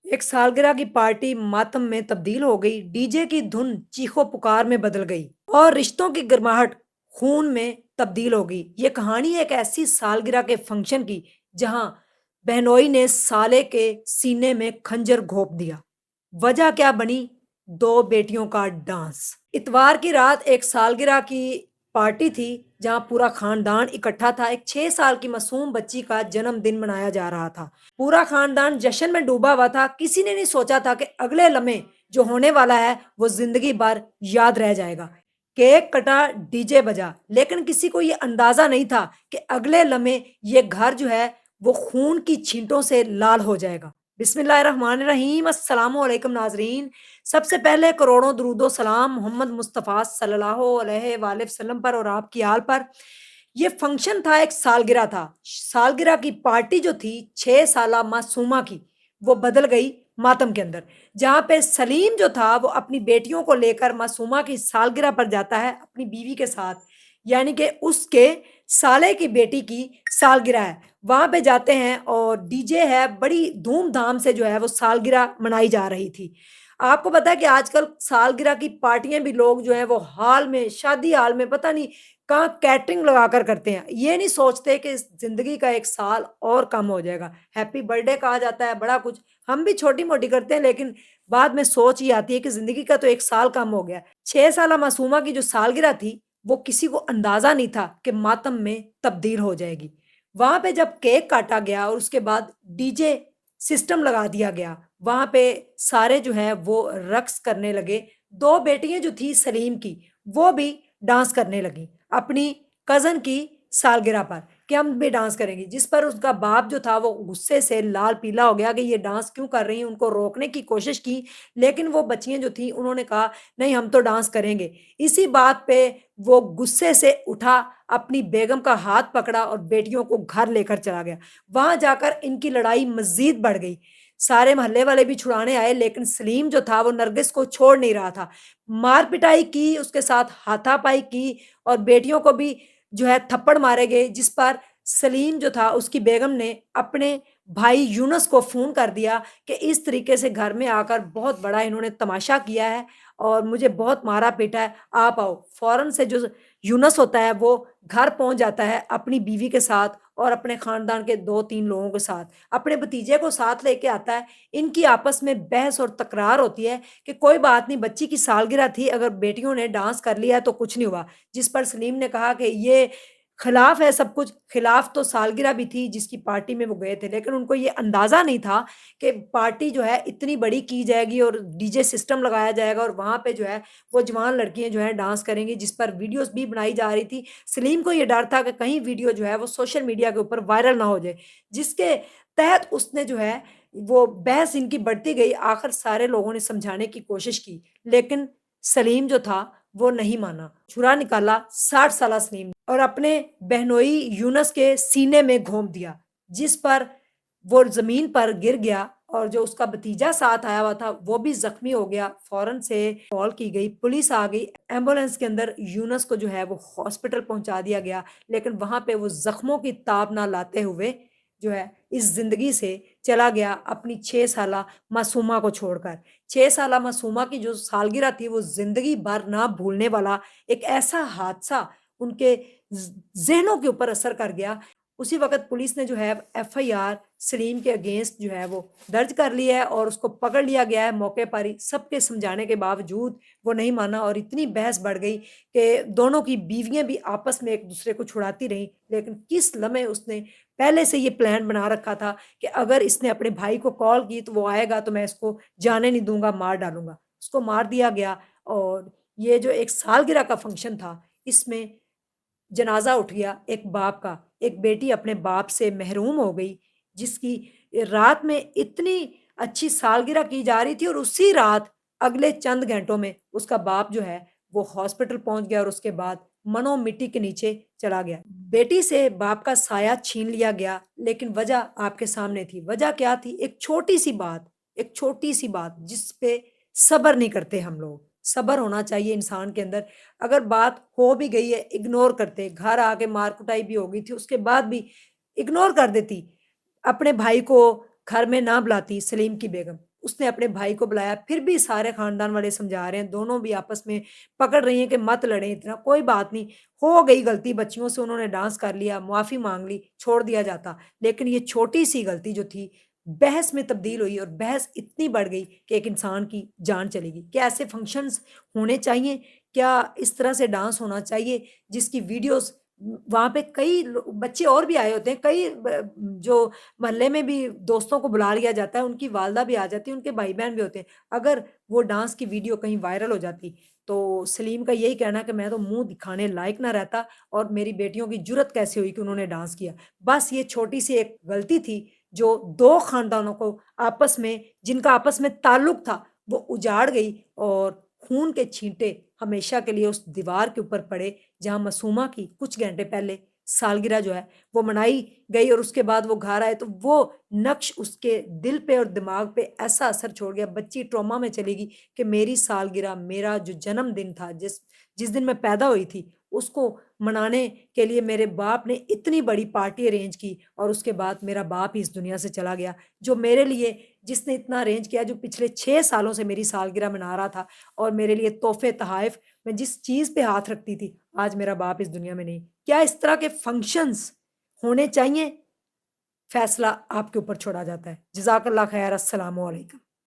एक सालगिरह की पार्टी मातम में तब्दील हो गई, डीजे की धुन चीखो पुकार में बदल गई और रिश्तों की गर्माहट खून में तब्दील हो गई। ये कहानी है एक ऐसी सालगिरह के फंक्शन की जहां बहनोई ने साले के सीने में खंजर घोंप दिया। वजह क्या बनी? दो बेटियों का डांस। इतवार की रात एक सालगिरह की पार्टी थी जहां पूरा खानदान इकट्ठा था। एक 6 साल की मासूम बच्ची का जन्मदिन मनाया जा रहा था। पूरा खानदान जश्न में डूबा हुआ था। किसी ने नहीं सोचा था कि अगले लम्हे जो होने वाला है वो जिंदगी भर याद रह जाएगा। केक कटा, डीजे बजा, लेकिन किसी को ये अंदाजा नहीं था कि अगले लम्हे ये घर जो है वो खून की छींटों से लाल हो जाएगा। बिस्मिल्लाहिर्रहमानिर्रहीम। अस्सलामु अलैकुम नाजरीन। सबसे पहले करोड़ों दरूदो सलाम मोहम्मद मुस्तफ़ा सल्लल्लाहु अलैहि वसल्लम पर और आपकी आल पर। ये फंक्शन था, एक सालगिरह था। सालगिरह की पार्टी जो थी 6 साला मासूमा की, वो बदल गई मातम के अंदर। जहाँ पे सलीम जो था वो अपनी बेटियों को लेकर मासूमा की सालगिरह पर जाता है अपनी बीवी के साथ, यानी कि उसके साले की बेटी की सालगिरह है। वहाँ पे जाते हैं और डीजे है, बड़ी धूम-धाम से जो है वो सालगिरह मनाई जा रही थी। आपको पता है कि आजकल सालगिरह की पार्टियाँ भी लोग जो हैं वो हॉल में, शादी हॉल में पता नहीं कहाँ कैटरिंग लगाकर करते हैं। ये नहीं सोचते कि इस ज़िंदगी का 1 साल और कम हो जाएगा। हैप्पी बर्थडे कहा जाता है, बड़ा कुछ हम भी छोटी-मोटी करते हैं, लेकिन बाद में सोच ये आती है कि ज़िंदगी का तो 1 साल कम हो गया। 6 साला मासूमा की जो सालगिरह थी, वो किसी को अंदाज़ा नहीं था कि मातम में तब्दील हो जाएगी। वहाँ पे जब केक काटा गया और उसके बाद डीजे सिस्टम लगा दिया गया, वहाँ पे सारे जो हैं वो रक़्स करने लगे। 2 बेटियाँ जो थी सलीम की, वो भी डांस करने लगीं अपनी कज़न की सालगिरह पर कि हम भी डांस करेंगे। जिस पर उसका बाप जो था वो गुस्से से लाल-पीला हो गया कि ये डांस क्यों कर रही हैं? उनको रोकने की कोशिश की, लेकिन वो बच्चियाँ जो थीं उन्होंने कहा नहीं हम तो डांस करेंगे। इसी बात पे वो गुस्से से उठा, अपनी बेगम का हाथ पकड़ा और बेटियों को घर लेकर चला गया। वहाँ जाकर इनकी लड़ाई मज़ीद बढ़ गई। सारे मोहल्ले वाले भी छुड़ाने आए, लेकिन सलीम जो था वो नरगिस को छोड़ नहीं रहा था। मार-पिटाई की, उसके साथ हाथापाई की और बेटियों को भी जो है थप्पड़ मारे गए, जिस पर सलीम जो था उसकी बेगम ने अपने भाई यूनुस को फ़ोन कर दिया कि इस तरीके से घर में आकर बहुत बड़ा इन्होंने तमाशा किया है और मुझे बहुत मारा-पीटा है, आप आओ। फ़ौरन से जो यूनुस होता है वो घर पहुँच जाता है अपनी बीवी के साथ और अपने ख़ानदान के 2-3 लोगों के साथ। अपने भतीजे को साथ लेके आता है। इनकी आपस में बहस और तकरार होती है कि कोई बात नहीं, बच्ची की सालगिरह थी, अगर बेटियों ने डांस कर लिया तो कुछ नहीं हुआ। जिस पर सलीम ने कहा कि ये खिलाफ है सब कुछ, खिलाफ तो सालगिरह भी थी जिसकी पार्टी में वो गए थे, लेकिन उनको ये अंदाज़ा नहीं था कि पार्टी जो है इतनी बड़ी की जाएगी और डीजे सिस्टम लगाया जाएगा और वहाँ पे जो है वो जवान लड़कियाँ जो हैं डांस करेंगी, जिस पर वीडियोज़ भी बनाई जा रही थी। सलीम को ये डर था कि कहीं वीडियो जो है वो सोशल मीडिया के ऊपर वायरल ना हो जाए, जिसके तहत उसने जो है वो बहस इनकी बढ़ती गई। आखिर सारे लोगों ने समझाने की कोशिश की, लेकिन सलीम जो था वो नहीं माना। छुरा निकाला 60 साला सलीम और अपने बहनोई यूनुस के सीने में घोंप दिया, जिस पर वो ज़मीन पर गिर गया और जो उसका भतीजा साथ आया हुआ था, वो भी ज़ख्मी हो गया। फ़ौरन से कॉल की गई, पुलिस आ गई, एम्बुलेंस के अंदर यूनुस को जो है वो हॉस्पिटल पहुँचा दिया गया, लेकिन वहाँ पे वो ज़ख्मों की ताब ना लाते हुए जो है इस ज़िंदगी से चला गया अपनी 6 साला मासूमा को छोड़कर। 6 साला मासूमा की जो सालगिरह थी वो ज़िंदगी भर ना भूलने वाला एक ऐसा हादसा उनके ज़हनों के ऊपर असर कर गया। उसी वक़्त पुलिस ने जो है एफआईआर सलीम के अगेंस्ट जो है वो दर्ज कर ली है और उसको पकड़ लिया गया है मौके पर ही। सबके समझाने के बावजूद वो नहीं माना और इतनी बहस बढ़ गई कि दोनों की बीवियाँ भी आपस में एक-दूसरे को छुड़ाती रहीं। लेकिन किस लम्हे उसने पहले से ये प्लान बना रखा था कि अगर इसने अपने भाई को कॉल की तो वो आएगा तो मैं इसको जाने नहीं दूँगा, मार डालूँगा। उसको मार दिया गया और ये जो एक सालगिरह का फंक्शन था, इसमें जनाज़ा उठ गया एक बाप का। एक बेटी अपने बाप से महरूम हो गई, जिसकी रात में इतनी अच्छी सालगिरह की जा रही थी और उसी रात अगले चंद घंटों में उसका बाप जो है वो हॉस्पिटल पहुँच गया और उसके बाद मनो मिट्टी के नीचे चला गया। बेटी से बाप का साया छीन लिया गया, लेकिन वजह आपके सामने थी। वजह क्या थी? एक छोटी-सी बात जिस पे सब्र नहीं करते हम लोग। सब्र होना चाहिए इंसान के अंदर। अगर बात हो भी गई है, इग्नोर करते, घर आके मार-कुटाई भी हो गई थी, उसके बाद भी इग्नोर कर देती, अपने भाई को घर में ना बुलाती सलीम की बेगम। اس نے اپنے بھائی کو بلایا، پھر بھی سارے خاندان والے سمجھا رہے ہیں، دونوں بھی آپس میں پکڑ رہی ہیں کہ مت لڑیں اتنا، کوئی بات نہیں، ہو گئی غلطی بچیوں سے، انہوں نے ڈانس کر لیا، معافی مانگ لی، چھوڑ دیا جاتا۔ لیکن یہ چھوٹی سی غلطی جو تھی بحث میں تبدیل ہوئی، اور بحث اتنی بڑھ گئی کہ ایک انسان کی جان چلی گئی۔ کیا ایسے فنکشنز ہونے چاہیے؟ کیا اس طرح سے ڈانس ہونا چاہیے جس کی ویڈیوز وہاں پہ کئی بچے اور بھی آئے ہوتے ہیں، کئی جو محلے میں بھی دوستوں کو بلا لیا جاتا ہے، ان کی والدہ بھی آ جاتی ہیں، ان کے بھائی بہن بھی ہوتے ہیں۔ اگر وہ ڈانس کی ویڈیو کہیں وائرل ہو جاتی تو سلیم کا یہی کہنا کہ میں تو منہ دکھانے لائق نہ رہتا، اور میری بیٹیوں کی جرت کیسے ہوئی کہ انہوں نے ڈانس کیا۔ بس یہ چھوٹی سی ایک غلطی تھی جو دو خاندانوں کو آپس میں، جن کا آپس میں تعلق تھا، وہ اجاڑ گئی، اور خون کے چھینٹے ہمیشہ کے لیے اس دیوار کے اوپر پڑے جہاں معصومہ کی کچھ گھنٹے پہلے سالگرہ جو ہے وہ منائی گئی، اور اس کے بعد وہ گھر آئے تو وہ نقش اس کے دل پہ اور دماغ پہ ایسا اثر چھوڑ گیا، بچی ٹراما میں چلے گی کہ میری سالگرہ، میرا جو جنم دن تھا، جس دن میں پیدا ہوئی تھی، اس کو منانے کے لیے میرے باپ نے اتنی بڑی پارٹی ارینج کی، اور اس کے بعد میرا باپ ہی اس دنیا سے چلا گیا، جو میرے لیے، جس نے اتنا ارینج کیا، جو پچھلے 6 سالوں سے میری سالگرہ منا رہا تھا، اور میرے لیے تحفے تحائف، میں جس چیز پہ ہاتھ رکھتی تھی، آج میرا باپ اس دنیا میں نہیں۔ کیا اس طرح کے فنکشنز ہونے چاہیے؟ فیصلہ آپ کے اوپر چھوڑا جاتا ہے۔ جزاک اللہ خیر، السلام علیکم۔